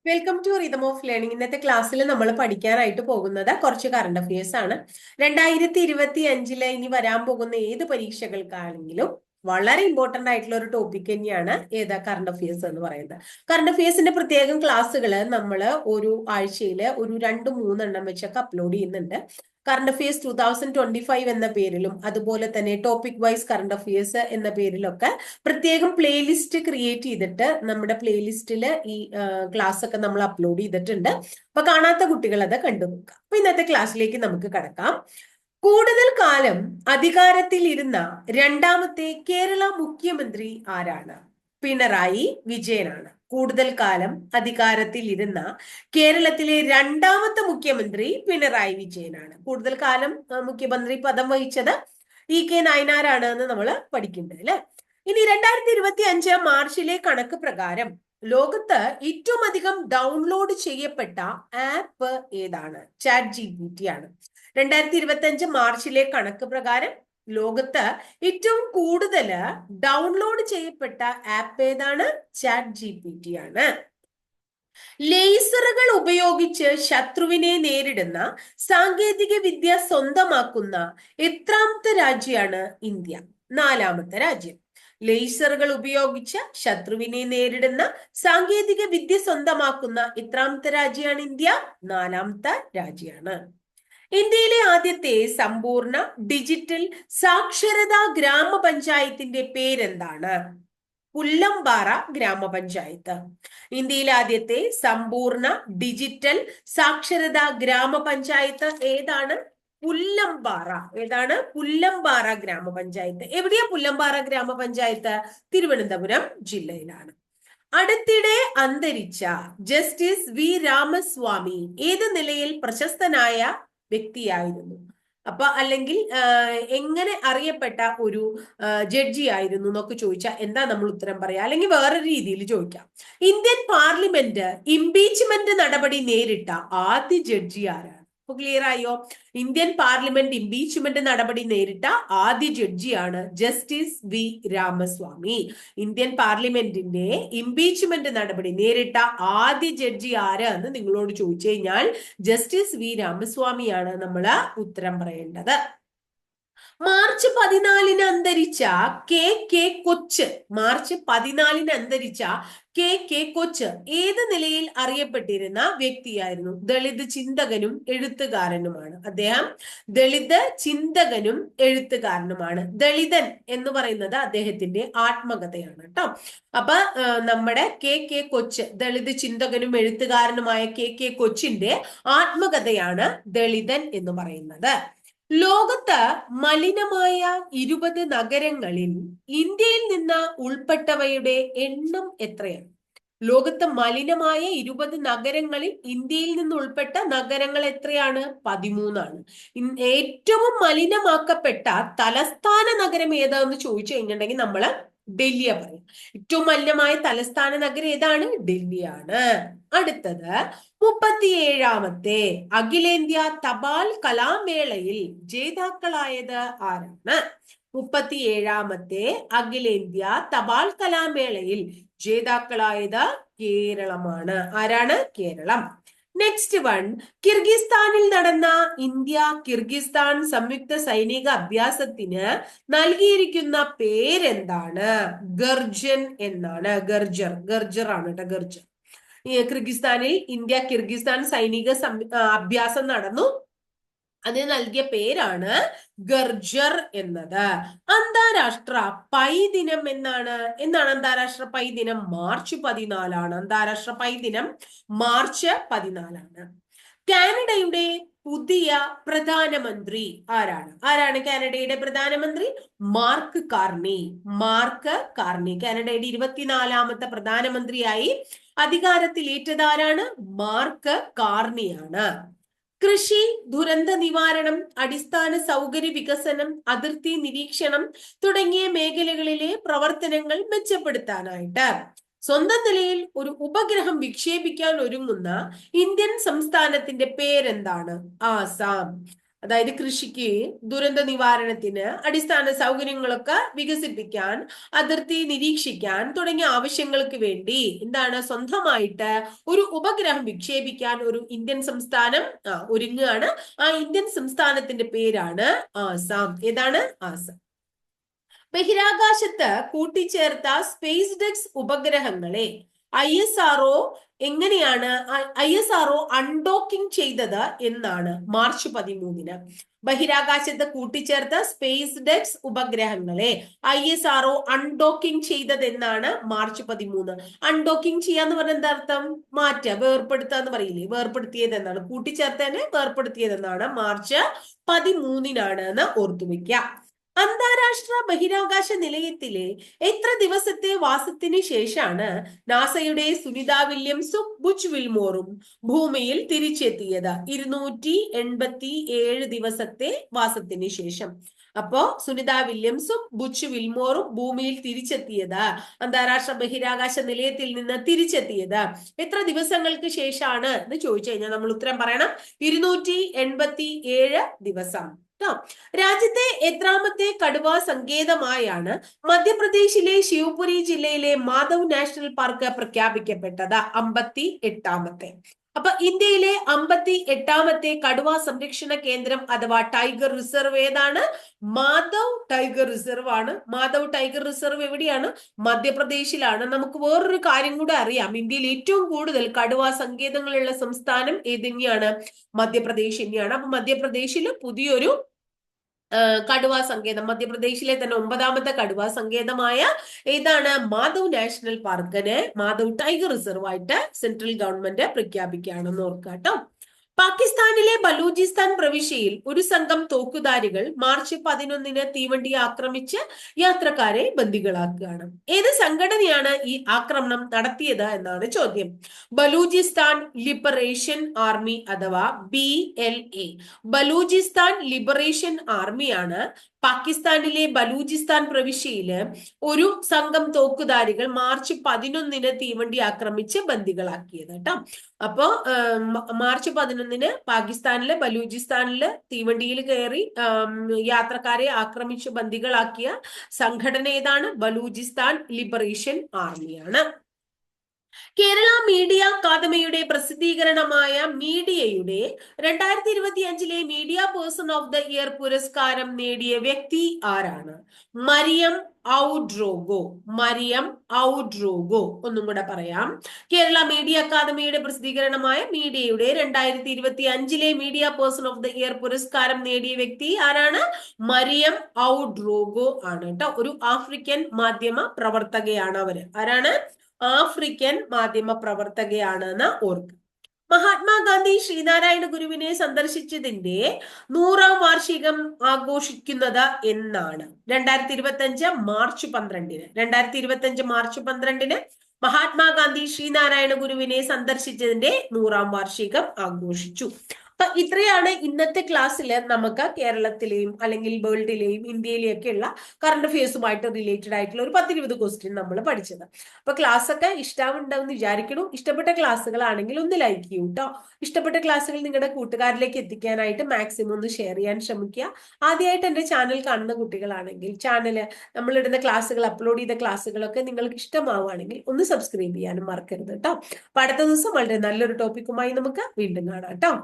Welcome to rhythm of learning. ഇന്നത്തെ ക്ലാസ്സിൽ നമ്മൾ പഠിക്കാനായിട്ട് പോകുന്നത് കുറച്ച് കറണ്ട് അഫയേഴ്സ് ആണ്. 2025 ഇനി വരാൻ പോകുന്ന ഏത് പരീക്ഷകൾക്കാണെങ്കിലും വളരെ ഇമ്പോർട്ടന്റ് ആയിട്ടുള്ള ഒരു ടോപ്പിക് തന്നെയാണ് ഏതാ കറണ്ട് അഫയേഴ്സ് എന്ന് പറയുന്നത്. കറണ്ട് അഫയേഴ്സിന്റെ പ്രത്യേകം ക്ലാസ്സുകൾ നമ്മൾ ഒരു ആഴ്ചയിൽ ഒരു 2-3 വെച്ചൊക്കെ അപ്ലോഡ് ചെയ്യുന്നുണ്ട്. കറണ്ട് അഫയേഴ്സ് 2025 എന്ന പേരിലും അതുപോലെ തന്നെ ടോപ്പിക് വൈസ് കറണ്ട് അഫയേഴ്സ് എന്ന പേരിലൊക്കെ പ്രത്യേകം പ്ലേലിസ്റ്റ് ക്രിയേറ്റ് ചെയ്തിട്ട് നമ്മുടെ പ്ലേലിസ്റ്റിൽ ഈ ക്ലാസ് ഒക്കെ നമ്മൾ അപ്ലോഡ് ചെയ്തിട്ടുണ്ട്. അപ്പൊ കാണാത്ത കുട്ടികൾ അത് കണ്ടു നോക്കാം. അപ്പൊ ഇന്നത്തെ ക്ലാസ്സിലേക്ക് നമുക്ക് കടക്കാം. കൂടുതൽ കാലം അധികാരത്തിൽ ഇരുന്ന രണ്ടാമത്തെ കേരള മുഖ്യമന്ത്രി ആരാണ്? പിണറായി വിജയനാണ്. കൂടുതൽ കാലം അധികാരത്തിൽ ഇരുന്ന കേരളത്തിലെ രണ്ടാമത്തെ മുഖ്യമന്ത്രി പിണറായി വിജയനാണ്. കൂടുതൽ കാലം മുഖ്യമന്ത്രി പദം വഹിച്ചത് കെ നായനാരാണ് എന്ന് നമ്മൾ പഠിക്കുന്നുണ്ട് അല്ലെ. ഇനി 2025 മാർച്ചിലെ കണക്ക് പ്രകാരം ലോകത്ത് ഏറ്റവും അധികം ഡൗൺലോഡ് ചെയ്യപ്പെട്ട ആപ്പ് ഏതാണ്? ChatGPT ആണ്. 2025 മാർച്ചിലെ കണക്ക് പ്രകാരം ലോകത്ത് ഏറ്റവും കൂടുതൽ ഡൗൺലോഡ് ചെയ്യപ്പെട്ട ആപ്പ് ഏതാണ്? ChatGPT ആണ്. ലേസറുകൾ ഉപയോഗിച്ച് ശത്രുവിനെ നേരിടുന്ന സാങ്കേതിക വിദ്യ സ്വന്തമാക്കുന്ന എത്രാമത്തെ രാജ്യമാണ് ഇന്ത്യ? 4ാമത്തെ രാജ്യം. ലേസറുകൾ ഉപയോഗിച്ച് ശത്രുവിനെ നേരിടുന്ന സാങ്കേതിക വിദ്യ സ്വന്തമാക്കുന്ന എത്രാമത്തെ രാജ്യമാണ് ഇന്ത്യ? 4ാമത്തെ രാജ്യമാണ്. ഇന്ത്യയിലെ ആദ്യത്തെ സമ്പൂർണ്ണ ഡിജിറ്റൽ സാക്ഷരതാ ഗ്രാമപഞ്ചായത്തിന്റെ പേരെന്താണ്? പുല്ലമ്പാറ ഗ്രാമപഞ്ചായത്ത്. ഇന്ത്യയിലെ ആദ്യത്തെ സമ്പൂർണ്ണ ഡിജിറ്റൽ സാക്ഷരതാ ഗ്രാമപഞ്ചായത്ത് ഏതാണ്? പുല്ലമ്പാറ. ഏതാണ്? പുല്ലമ്പാറ ഗ്രാമപഞ്ചായത്ത്. എവിടെയാ പുല്ലമ്പാറ ഗ്രാമപഞ്ചായത്ത്? തിരുവനന്തപുരം ജില്ലയിലാണ്. അടുത്തിടെ അന്തരിച്ച ജസ്റ്റിസ് വി രാമസ്വാമി ഏത് നിലയിൽ പ്രശസ്തനായ വ്യക്തിയായിരുന്നു? അപ്പൊ അല്ലെങ്കിൽ എങ്ങനെ അറിയപ്പെട്ട ഒരു ജഡ്ജി ആയിരുന്നു എന്നൊക്കെ ചോദിച്ചാൽ എന്താ നമ്മൾ ഉത്തരം പറയാ? അല്ലെങ്കിൽ വേറൊരു രീതിയിൽ ചോദിക്കാം. ഇന്ത്യൻ പാർലമെന്റ് ഇംപീച്ച്മെന്റ് നടപടി നേരിട്ട ആദ്യ ജഡ്ജി ആരാണ്? അപ്പൊ ക്ലിയർ ആയോ? ഇന്ത്യൻ പാർലമെന്റ് ഇംപീച്ച്മെന്റ് നടപടി നേരിട്ട ആദ്യ ജഡ്ജിയാണ് ജസ്റ്റിസ് വി രാമസ്വാമി. ഇന്ത്യൻ പാർലമെന്റിന്റെ ഇംപീച്ച്മെന്റ് നടപടി നേരിട്ട ആദ്യ ജഡ്ജി ആര് എന്ന് നിങ്ങളോട് ചോദിച്ചു കഴിഞ്ഞാൽ ജസ്റ്റിസ് വി രാമസ്വാമിയാണ് നമ്മൾ ഉത്തരം പറയേണ്ടത്. മാർച്ച് 14 അന്തരിച്ച കെ കൊച്ച്. മാർച്ച് 14 അന്തരിച്ച കെ കൊച്ച് ഏത് നിലയിൽ അറിയപ്പെട്ടിരുന്ന വ്യക്തിയായിരുന്നു? ദളിത് ചിന്തകനും എഴുത്തുകാരനുമാണ് അദ്ദേഹം. ദളിത് ചിന്തകനും എഴുത്തുകാരനുമാണ്. ദളിതൻ എന്ന് പറയുന്നത് അദ്ദേഹത്തിന്റെ ആത്മകഥയാണ് കേട്ടോ. അപ്പൊ നമ്മുടെ കെ കൊച്ച്, ദളിത് ചിന്തകനും എഴുത്തുകാരനുമായ കെ കൊച്ചിന്റെ ആത്മകഥയാണ് ദളിതൻ എന്ന് പറയുന്നത്. ലോകത്ത് മലിനമായ 20 നഗരങ്ങളിൽ ഇന്ത്യയിൽ നിന്ന് ഉൾപ്പെട്ടവയുടെ എണ്ണം എത്രയാണ്? ലോകത്ത് മലിനമായ 20 നഗരങ്ങളിൽ ഇന്ത്യയിൽ നിന്ന് ഉൾപ്പെട്ട നഗരങ്ങൾ എത്രയാണ്? 13ആണ്. ഏറ്റവും മലിനമാക്കപ്പെട്ട തലസ്ഥാന നഗരം ഏതാന്ന് ചോദിച്ചു കഴിഞ്ഞിട്ടുണ്ടെങ്കിൽ നമ്മള് ഡൽഹിയാ പറയും. ഏറ്റവും മലിനമായ തലസ്ഥാന നഗരം ഏതാണ്? ഡൽഹിയാണ്. അടുത്തത് 37ാമത്തെ അഖിലേന്ത്യാ തപാൽ കലാമേളയിൽ ജേതാക്കളായത് ആരാണ്? 37ാമത്തെ അഖിലേന്ത്യാ തപാൽ കലാമേളയിൽ ജേതാക്കളായത് കേരളമാണ്. ആരാണ്? കേരളം. നെക്സ്റ്റ് വൺ, കിർഗിസ്ഥാനിൽ നടന്ന ഇന്ത്യ കിർഗിസ്ഥാൻ സംയുക്ത സൈനിക അഭ്യാസത്തിന് നൽകിയിരിക്കുന്ന പേരെന്താണ്? ഗർജൻ എന്നാണ്. ഗർജർ ആണ് കേട്ടോ. ഗർജർ. കിർഗിസ്ഥാനിൽ ഇന്ത്യ കിർഗിസ്ഥാൻ സൈനിക അഭ്യാസം നടന്നു. അതിന് നൽകിയ പേരാണ് ഗർജർ എന്നത്. അന്താരാഷ്ട്ര പൈ ദിനം എന്നാണ്. അന്താരാഷ്ട്ര പൈ ദിനം? മാർച്ച് 14 അന്താരാഷ്ട്ര പൈ ദിനം മാർച്ച് 14. കാനഡയുടെ പുതിയ പ്രധാനമന്ത്രി ആരാണ് കാനഡയുടെ പ്രധാനമന്ത്രി? Mark Carney. കാനഡയുടെ 24ാമത്തെ പ്രധാനമന്ത്രിയായി അധികാരത്തിലേറ്റതാരാണ്? മാർക്ക് കാർണിയാണ്. കൃഷി, ദുരന്ത നിവാരണം, അടിസ്ഥാന സൗകര്യ വികസനം, അതിർത്തി നിരീക്ഷണം തുടങ്ങിയ മേഖലകളിലെ പ്രവർത്തനങ്ങൾ മെച്ചപ്പെടുത്താനായിട്ട് സ്വന്തം നിലയിൽ ഒരു ഉപഗ്രഹം വിക്ഷേപിക്കാൻ ഒരുങ്ങുന്ന ഇന്ത്യൻ സംസ്ഥാനത്തിന്റെ പേരെന്താണ്? ആസാം. അതായത് കൃഷിക്ക്, ദുരന്ത നിവാരണത്തിന്, അടിസ്ഥാന സൗകര്യങ്ങളൊക്കെ വികസിപ്പിക്കാൻ, അതിർത്തി നിരീക്ഷിക്കാൻ തുടങ്ങിയ ആവശ്യങ്ങൾക്ക് വേണ്ടി എന്താണ് സ്വന്തമായിട്ട് ഒരു ഉപഗ്രഹം വിക്ഷേപിക്കാൻ ഒരു ഇന്ത്യൻ സംസ്ഥാനം ഒരുങ്ങുകയാണ്. ആ ഇന്ത്യൻ സംസ്ഥാനത്തിന്റെ പേരാണ് ആസാം. ഏതാണ്? ആസാം. ബഹിരാകാശത്ത് കൂട്ടിച്ചേർത്ത സ്പേസ് ഡെക്സ് ഉപഗ്രഹങ്ങളെ ISRO എങ്ങനെയാണ് ISRO അൺഡോക്കിംഗ് ചെയ്തത് എന്നാണ് മാർച്ച് 13-ന്. ബഹിരാകാശത്ത് കൂട്ടിച്ചേർത്ത സ്പേസ് ഡെക്സ് ഉപഗ്രഹങ്ങളെ ISRO അൺഡോക്കിംഗ് ചെയ്തതെന്നാണ് മാർച്ച് 13. അൺഡോക്കിംഗ് ചെയ്യാന്ന് പറഞ്ഞ എന്താ അർത്ഥം? മാറ്റുക, വേർപ്പെടുത്തുക എന്ന് പറയില്ലേ? വേർപ്പെടുത്തിയതെന്നാണ്, കൂട്ടിച്ചേർത്തതിനെ വേർപ്പെടുത്തിയതെന്നാണ് മാർച്ച് 13-നാണ് എന്ന് ഓർത്തുവെക്കുക. അന്താരാഷ്ട്ര ബഹിരാകാശ നിലയത്തിലെ എത്ര ദിവസത്തെ വാസത്തിന് ശേഷമാണ് നാസയുടെ സുനിത വില്യംസും ബുച്ച് വിൽമോറും ഭൂമിയിൽ തിരിച്ചെത്തിയത്? 287 ദിവസത്തെ വാസത്തിന് ശേഷം. അപ്പോ സുനിത വില്യംസും ബുച്ച് വിൽമോറും ഭൂമിയിൽ തിരിച്ചെത്തിയത്, അന്താരാഷ്ട്ര ബഹിരാകാശ നിലയത്തിൽ നിന്ന് തിരിച്ചെത്തിയത് എത്ര ദിവസങ്ങൾക്ക് ശേഷമാണ് എന്ന് ചോദിച്ചു കഴിഞ്ഞാൽ നമ്മൾ ഉത്തരം പറയണം 287 ദിവസം. രാജ്യത്തെ എത്രാമത്തെ കടുവാ സങ്കേതമായാണ് മധ്യപ്രദേശിലെ ശിവപുരി ജില്ലയിലെ മാധവ് നാഷണൽ പാർക്ക് പ്രഖ്യാപിക്കപ്പെട്ടത്? 58-ാമത്തെ. അപ്പൊ ഇന്ത്യയിലെ 58-ാമത്തെ കടുവാ സംരക്ഷണ കേന്ദ്രം അഥവാ ടൈഗർ റിസർവ് ഏതാണ്? മാധവ് ടൈഗർ റിസർവ് ആണ്. മാധവ് ടൈഗർ റിസർവ് എവിടെയാണ്? മധ്യപ്രദേശിലാണ്. നമുക്ക് വേറൊരു കാര്യം കൂടെ അറിയാം, ഇന്ത്യയിൽ ഏറ്റവും കൂടുതൽ കടുവാ സങ്കേതങ്ങളുള്ള സംസ്ഥാനം ഏത് തന്നെയാണ്? മധ്യപ്രദേശ് തന്നെയാണ്. അപ്പൊ മധ്യപ്രദേശിൽ പുതിയൊരു കടുവാ സങ്കേതം, മധ്യപ്രദേശിലെ തന്നെ 9-ാമത്തെ കടുവാ സങ്കേതമായ ഏതാണ്? മാധവ് നാഷണൽ പാർക്കിനെ മാധവ് ടൈഗർ റിസർവ് ആയിട്ട് സെൻട്രൽ ഗവൺമെന്റ് പ്രഖ്യാപിക്കുകയാണെന്ന് ഓർക്കുക കേട്ടോ. പാകിസ്ഥാനിലെ ബലൂചിസ്ഥാൻ പ്രവിശ്യയിൽ ഒരു സംഘം തോക്കുധാരികൾ മാർച്ച് 11-ന് തീവണ്ടി ആക്രമിച്ച് യാത്രക്കാരെ ബന്ദികളാക്കുകയാണ്. ഏത് സംഘടനയാണ് ഈ ആക്രമണം നടത്തിയത് എന്നാണ് ചോദ്യം. ബലൂചിസ്ഥാൻ ലിബറേഷൻ ആർമി അഥവാ BLA. ബലൂചിസ്ഥാൻ ലിബറേഷൻ ആർമിയാണ് പാകിസ്ഥാനിലെ ബലൂചിസ്ഥാൻ പ്രവിശ്യയില് ഒരു സംഘം തോക്കുധാരികൾ മാർച്ച് 11-ന് തീവണ്ടി ആക്രമിച്ച് ബന്ദികളാക്കിയത് കേട്ടോ. അപ്പോ മാർച്ച് 11-ന് പാകിസ്ഥാനിലെ ബലൂചിസ്ഥാനില് തീവണ്ടിയിൽ കയറി യാത്രക്കാരെ ആക്രമിച്ച് ബന്ദികളാക്കിയ സംഘടന ഏതാണ്? ബലൂചിസ്ഥാൻ ലിബറേഷൻ ആർമിയാണ്. കേരള മീഡിയ അക്കാദമിയുടെ പ്രസിദ്ധീകരണമായ മീഡിയയുടെ 2025-ലെ media person of the year പുരസ്കാരം നേടിയ വ്യക്തി ആരാണ്? മരിയം ഔഡ്രോഗോ. മരിയം ഔഡ്രോഗോ. ഒന്നും കൂടെ പറയാം. കേരള മീഡിയ അക്കാദമിയുടെ പ്രസിദ്ധീകരണമായ മീഡിയയുടെ 2025-ലെ media person of the year പുരസ്കാരം നേടിയ വ്യക്തി ആരാണ്? മരിയം ഔഡ്രോഗോ ആണ് കേട്ടോ. ഒരു ആഫ്രിക്കൻ മാധ്യമ പ്രവർത്തകയാണ് അവര്. ആരാണ്? ആഫ്രിക്കൻ മാധ്യമ പ്രവർത്തകയാണെന്ന് ഓർക്കുക. മഹാത്മാഗാന്ധി ശ്രീനാരായണ ഗുരുവിനെ സന്ദർശിച്ചതിന്റെ 100-ാം വാർഷികം ആഘോഷിക്കുന്നത് എന്നാണ്? 2025 മാർച്ച് 12-ന്. 2025 മാർച്ച് 12-ന് മഹാത്മാഗാന്ധി ശ്രീനാരായണ ഗുരുവിനെ സന്ദർശിച്ചതിന്റെ 100-ാം വാർഷികം ആഘോഷിച്ചു. അപ്പൊ ഇത്രയാണ് ഇന്നത്തെ ക്ലാസ്സിൽ നമുക്ക് കേരളത്തിലെയും അല്ലെങ്കിൽ വേൾഡിലെയും ഇന്ത്യയിലെയും ഒക്കെയുള്ള കറണ്ട് അഫയേഴ്സുമായിട്ട് റിലേറ്റഡ് ആയിട്ടുള്ള ഒരു 10-20 ക്വസ്റ്റ്യൻ നമ്മൾ പഠിച്ചത്. അപ്പൊ ക്ലാസ് ഒക്കെ ഇഷ്ടമുണ്ടാവുമെന്ന് വിചാരിക്കണു. ഇഷ്ടപ്പെട്ട ക്ലാസ്സുകളാണെങ്കിൽ ഒന്ന് ലൈക്ക് ചെയ്യൂ കേട്ടോ. ഇഷ്ടപ്പെട്ട ക്ലാസ്സുകൾ നിങ്ങളുടെ കൂട്ടുകാരിലേക്ക് എത്തിക്കാനായിട്ട് മാക്സിമം ഒന്ന് ഷെയർ ചെയ്യാൻ ശ്രമിക്കുക. ആദ്യമായിട്ട് എൻ്റെ ചാനൽ കാണുന്ന കുട്ടികളാണെങ്കിൽ ചാനല് നമ്മളിടുന്ന ക്ലാസ്സുകൾ, അപ്ലോഡ് ചെയ്ത ക്ലാസ്സുകളൊക്കെ നിങ്ങൾക്ക് ഇഷ്ടമാവുകയാണെങ്കിൽ ഒന്ന് സബ്സ്ക്രൈബ് ചെയ്യാനും മറക്കരുത് കേട്ടോ. അപ്പൊ അടുത്ത ദിവസം വളരെ നല്ലൊരു ടോപ്പിക്കുമായി നമുക്ക് വീണ്ടും കാണാം കേട്ടോ.